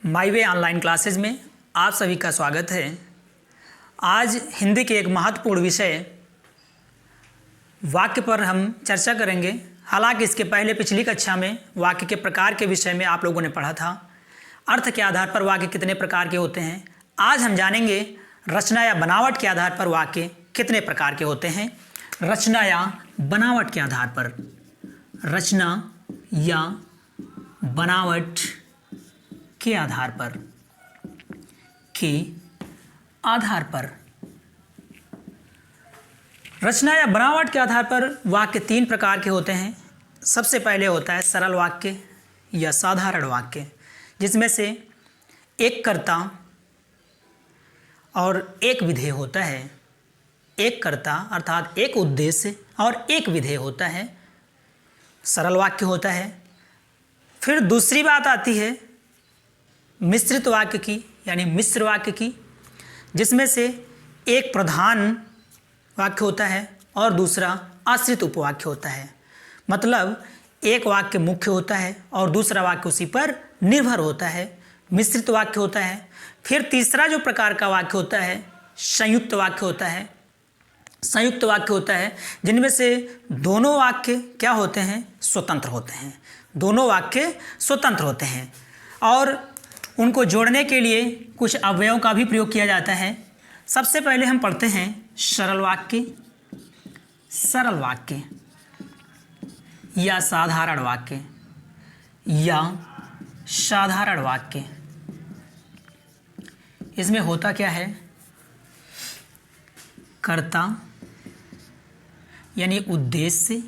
माई वे online classes में आप सभी का स्वागत है। आज हिंदी के एक महत्वपूर्ण विषय वाक्य पर हम चर्चा करेंगे। हालांकि इसके पहले पिछली कक्षा में वाक्य के प्रकार के विषय में आप लोगों ने पढ़ा था। अर्थ के आधार पर वाक्य कितने प्रकार के होते हैं। आज हम जानेंगे रचना या बनावट के आधार पर वाक्य कितने प्रकार के होते हैं। रचना या बनावट के आधार पर, रचना या बनावट के आधार पर, रचना या बनावट के आधार पर वाक्य तीन प्रकार के होते हैं। सबसे पहले होता है सरल वाक्य या साधारण वाक्य, जिसमें से एक कर्ता और एक विधेय होता है। एक कर्ता अर्थात एक उद्देश्य और एक विधेय होता है, सरल वाक्य होता है। फिर दूसरी बात आती है मिश्रित वाक्य की, यानी मिश्र वाक्य की, जिसमें से एक प्रधान वाक्य होता है और दूसरा आश्रित उपवाक्य होता है। मतलब एक वाक्य मुख्य होता है और दूसरा वाक्य उसी पर निर्भर होता है, मिश्रित वाक्य होता है। फिर तीसरा जो प्रकार का वाक्य होता है संयुक्त वाक्य होता है। संयुक्त वाक्य होता है जिनमें से दोनों वाक्य क्या होते हैं, स्वतंत्र होते हैं। दोनों वाक्य स्वतंत्र होते हैं और उनको जोड़ने के लिए कुछ अवयवों का भी प्रयोग किया जाता है। सबसे पहले हम पढ़ते हैं सरल वाक्य, सरल वाक्य या साधारण वाक्य या साधारण वाक्य। इसमें होता क्या है, कर्ता यानी उद्देश्य,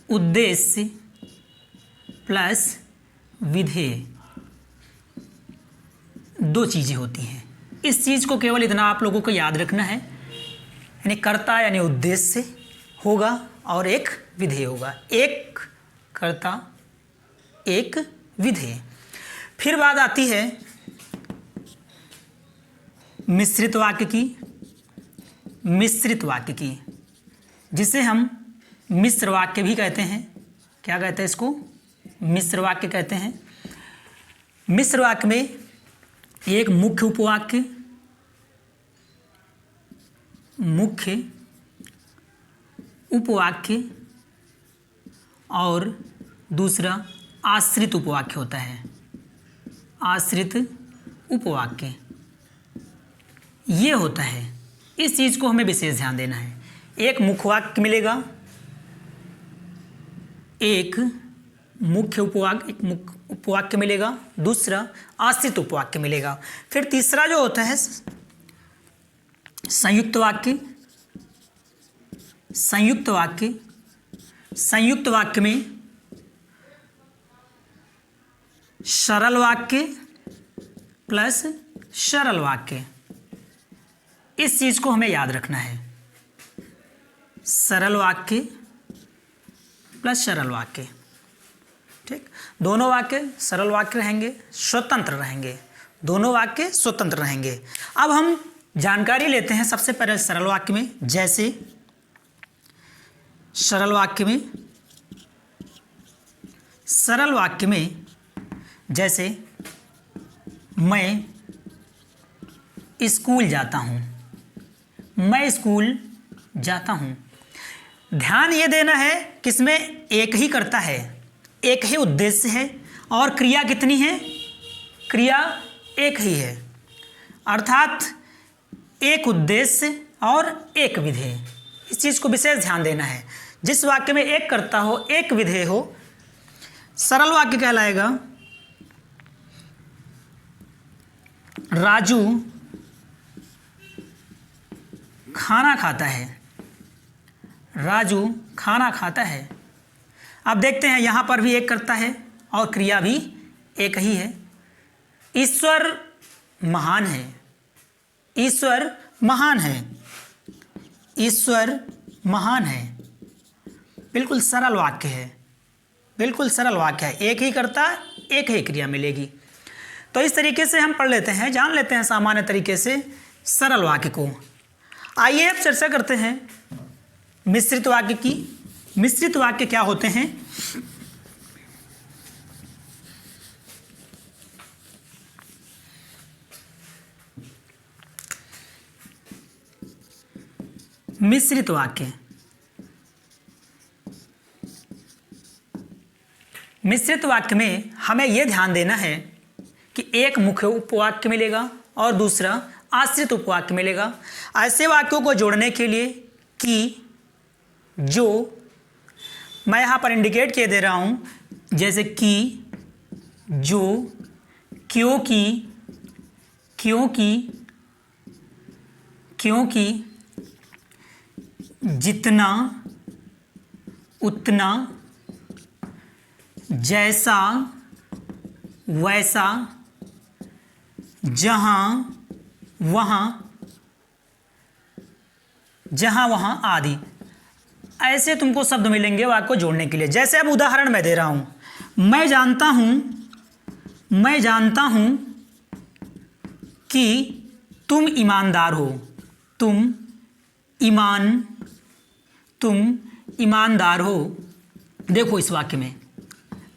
उद्देश्य प्लस विधेय, दो चीज़ें होती हैं। इस चीज़ को केवल इतना आप लोगों को याद रखना है, यानी कर्ता यानी उद्देश्य होगा और एक विधेय होगा। एक कर्ता एक विधेय। फिर बात आती है मिश्रित वाक्य की, मिश्रित वाक्य की, जिसे हम मिश्र वाक्य भी कहते हैं। क्या कहते हैं इसको, मिश्र वाक्य कहते हैं। मिश्र वाक्य में एक मुख्य उपवाक्य, मुख्य उपवाक्य और दूसरा आश्रित उपवाक्य होता है, आश्रित उपवाक्य ये होता है। इस चीज़ को हमें विशेष ध्यान देना है। एक मुख्य वाक्य मिलेगा, एक मुख्य उपवाक्य, एक मुख्य उपवाक्य मिलेगा, दूसरा आश्रित उपवाक्य मिलेगा। फिर तीसरा जो होता है संयुक्त वाक्य, संयुक्त वाक्य। संयुक्त वाक्य में सरल वाक्य प्लस सरल वाक्य, इस चीज़ को हमें याद रखना है। सरल वाक्य प्लस सरल वाक्य, ठीक। दोनों वाक्य सरल वाक्य रहेंगे, स्वतंत्र रहेंगे। दोनों वाक्य स्वतंत्र रहेंगे। अब हम जानकारी लेते हैं सबसे पहले सरल वाक्य में। जैसे सरल वाक्य में, सरल वाक्य में जैसे मैं स्कूल जाता हूँ, मैं स्कूल जाता हूँ। ध्यान ये देना है कि इसमें एक ही कर्ता है, एक ही उद्देश्य है और क्रिया कितनी है, क्रिया एक ही है। अर्थात एक उद्देश्य और एक विधेय। इस चीज़ को विशेष ध्यान देना है। जिस वाक्य में एक कर्ता हो एक विधेय हो, सरल वाक्य कहलाएगा। राजू खाना खाता है, राजू खाना खाता है। अब देखते हैं यहाँ पर भी एक कर्ता है और क्रिया भी एक ही है। ईश्वर महान है, ईश्वर महान है, ईश्वर महान है। बिल्कुल सरल वाक्य है, बिल्कुल सरल वाक्य है। एक ही कर्ता एक ही क्रिया मिलेगी। तो इस तरीके से हम पढ़ लेते हैं, जान लेते हैं सामान्य तरीके से सरल वाक्य को। आइए अब चर्चा करते हैं मिश्रित वाक्य की। मिश्रित वाक्य क्या होते हैं। मिश्रित वाक्य। मिश्रित वाक्य में हमें यह ध्यान देना है कि एक मुख्य उपवाक्य मिलेगा और दूसरा आश्रित उपवाक्य मिलेगा। ऐसे वाक्यों को जोड़ने के लिए कि जो मैं यहाँ पर इंडिकेट किए दे रहा हूँ, जैसे कि, जो, क्योंकि, क्योंकि, क्योंकि, जितना, उतना, जैसा, वैसा, जहाँ, वहाँ, जहाँ वहाँ आदि। ऐसे तुमको शब्द मिलेंगे वाक्य को जोड़ने के लिए। जैसे अब उदाहरण मैं दे रहा हूँ, मैं जानता हूँ कि तुम ईमानदार हो। तुम ईमानदार हो। देखो इस वाक्य में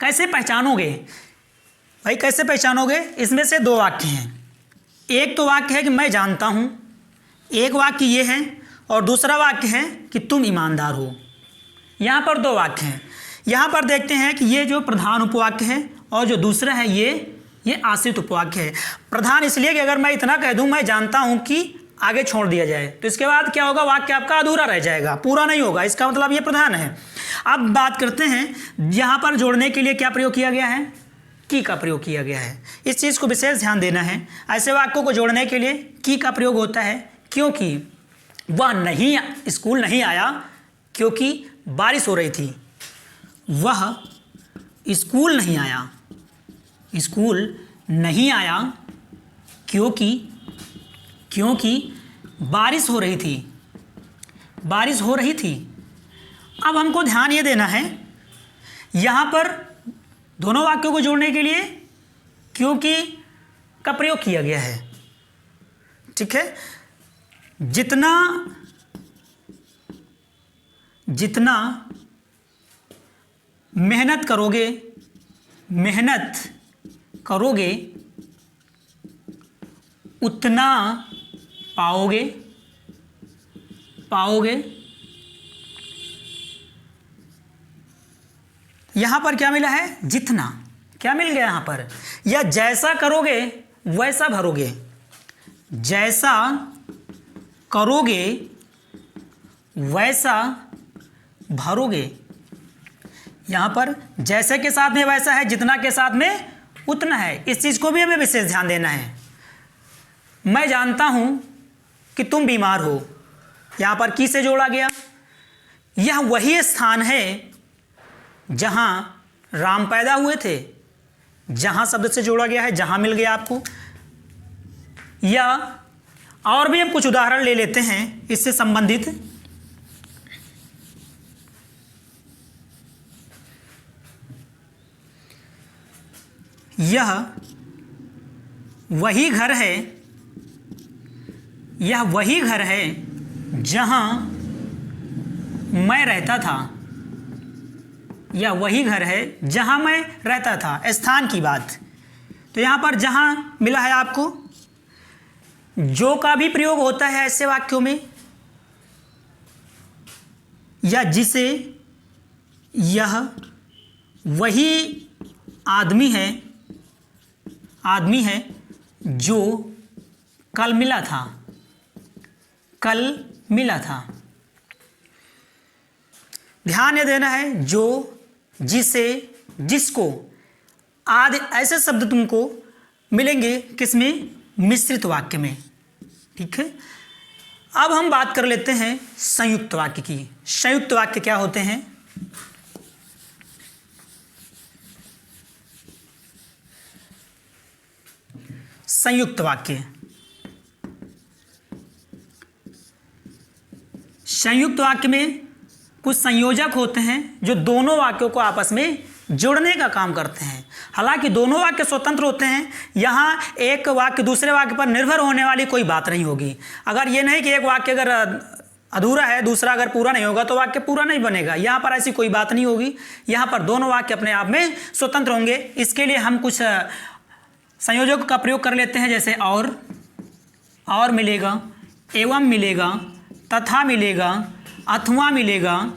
कैसे पहचानोगे भाई, कैसे पहचानोगे? इसमें से दो वाक्य हैं। एक तो वाक्य है कि मैं जानता हूँ, एक वाक्य ये है, और दूसरा वाक्य है कि तुम ईमानदार हो। यहाँ पर दो वाक्य हैं। यहाँ पर देखते हैं कि ये जो प्रधान उपवाक्य है और जो दूसरा है ये आश्रित उपवाक्य है। प्रधान इसलिए कि अगर मैं इतना कह दूँ मैं जानता हूँ कि आगे छोड़ दिया जाए तो इसके बाद क्या होगा, वाक्य आपका अधूरा रह जाएगा, पूरा नहीं होगा। इसका मतलब ये प्रधान है। अब बात करते हैं यहाँ पर जोड़ने के लिए क्या प्रयोग किया गया है, की का प्रयोग किया गया है। इस चीज़ को विशेष ध्यान देना है। ऐसे वाक्यों को जोड़ने के लिए की का प्रयोग होता है, क्योंकि वह स्कूल नहीं आया क्योंकि बारिश हो रही थी। वह स्कूल नहीं आया क्योंकि बारिश हो रही थी। अब हमको ध्यान ये देना है, यहाँ पर दोनों वाक्यों को जोड़ने के लिए क्योंकि का प्रयोग किया गया है। ठीक है, जितना मेहनत करोगे उतना पाओगे। यहाँ पर क्या मिला है, जितना। क्या मिल गया यहाँ पर, या जैसा करोगे वैसा भरोगे। जैसा करोगे वैसा भरोगे। यहाँ पर जैसे के साथ में वैसा है, जितना के साथ में उतना है। इस चीज़ को भी हमें विशेष ध्यान देना है। मैं जानता हूँ कि तुम बीमार हो, यहाँ पर की से जोड़ा गया। यह वही स्थान है जहाँ राम पैदा हुए थे, जहाँ शब्द से जोड़ा गया है, जहाँ मिल गया आपको। या और भी हम कुछ उदाहरण ले लेते हैं इससे संबंधित। यह वही घर है जहाँ मैं रहता था। यह वही घर है जहाँ मैं रहता था, स्थान की बात। तो यहाँ पर जहाँ मिला है आपको, जो का भी प्रयोग होता है ऐसे वाक्यों में, या जिसे। यह वही आदमी है जो कल मिला था। ध्यान ये देना है, जो, जिसे, जिसको आदि ऐसे शब्द तुमको मिलेंगे किसमें, मिश्रित वाक्य में। ठीक है, अब हम बात कर लेते हैं संयुक्त वाक्य की। संयुक्त वाक्य क्या होते हैं? संयुक्त वाक्य में कुछ संयोजक होते हैं जो दोनों वाक्यों को आपस में जोड़ने का काम करते हैं। हालांकि दोनों वाक्य स्वतंत्र होते हैं, यहाँ एक वाक्य दूसरे वाक्य पर निर्भर होने वाली कोई बात नहीं होगी। अगर ये नहीं कि एक वाक्य अगर अधूरा है, दूसरा अगर पूरा नहीं होगा तो वाक्य पूरा नहीं बनेगा, यहाँ पर ऐसी कोई बात नहीं होगी। यहाँ पर दोनों वाक्य अपने आप में स्वतंत्र होंगे। इसके लिए हम कुछ संयोजक का प्रयोग कर लेते हैं, जैसे और मिलेगा, एवं मिलेगा, तथा मिलेगा, अथवा मिलेगा,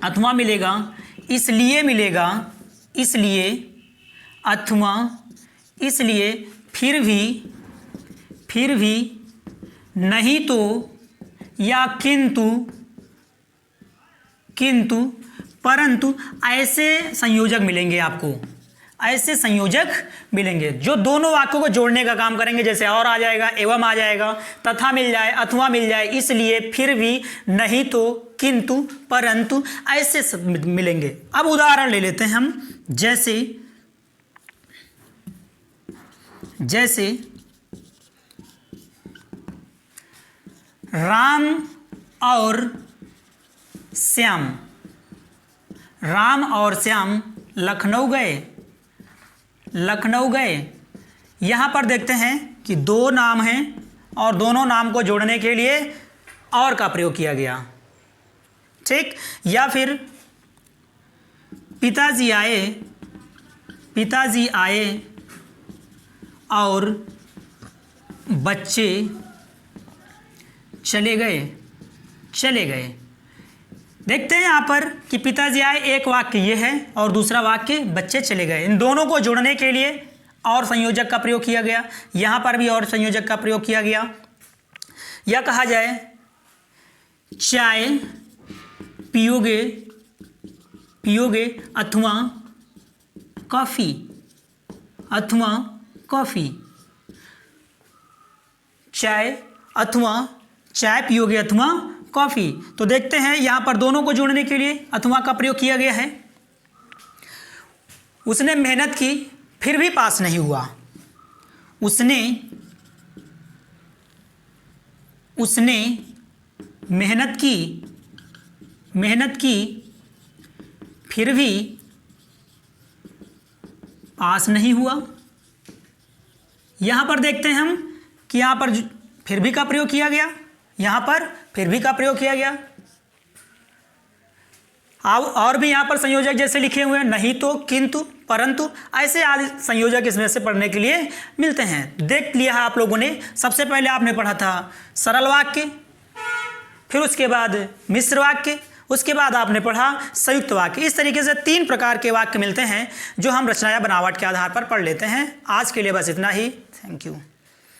अथवा मिलेगा, इसलिए मिलेगा, इसलिए, अथवा, इसलिए, फिर भी, नहीं तो, या किंतु, परंतु, ऐसे संयोजक मिलेंगे आपको, ऐसे संयोजक मिलेंगे जो दोनों वाक्यों को जोड़ने का काम करेंगे। जैसे और आ जाएगा, एवं आ जाएगा, तथा मिल जाए, अथवा मिल जाए, इसलिए, फिर भी, नहीं तो, किंतु, परंतु, ऐसे सब मिलेंगे। अब उदाहरण ले लेते हैं हम। जैसे राम और श्याम लखनऊ गए। यहाँ पर देखते हैं कि दो नाम हैं और दोनों नाम को जोड़ने के लिए और का प्रयोग किया गया, ठीक। या फिर पिताजी आए और बच्चे चले गए। देखते हैं यहाँ पर कि पिताजी आए, एक वाक्य ये है और दूसरा वाक्य बच्चे चले गए। इन दोनों को जोड़ने के लिए और संयोजक का प्रयोग किया गया। यहाँ पर भी और संयोजक का प्रयोग किया गया। या कहा जाए चाय पियोगे अथवा कॉफ़ी, चाय पियोगे अथवा कॉफ़ी। तो देखते हैं यहाँ पर दोनों को जोड़ने के लिए अथवा का प्रयोग किया गया है। उसने मेहनत की फिर भी पास नहीं हुआ। उसने मेहनत की फिर भी पास नहीं हुआ। यहाँ पर देखते हैं हम कि यहाँ पर फिर भी का प्रयोग किया गया, यहाँ पर फिर भी का प्रयोग किया गया। और भी यहाँ पर संयोजक जैसे लिखे हुए हैं, नहीं तो, किंतु, परंतु, ऐसे आदि संयोजक इसमें से पढ़ने के लिए मिलते हैं। देख लिया है आप लोगों ने। सबसे पहले आपने पढ़ा था सरल वाक्य, फिर उसके बाद मिश्र वाक्य, उसके बाद आपने पढ़ा संयुक्त वाक्य। इस तरीके से 3 प्रकार के वाक्य मिलते हैं जो हम रचना या बनावट के आधार पर पढ़ लेते हैं। आज के लिए बस इतना ही। Thank you.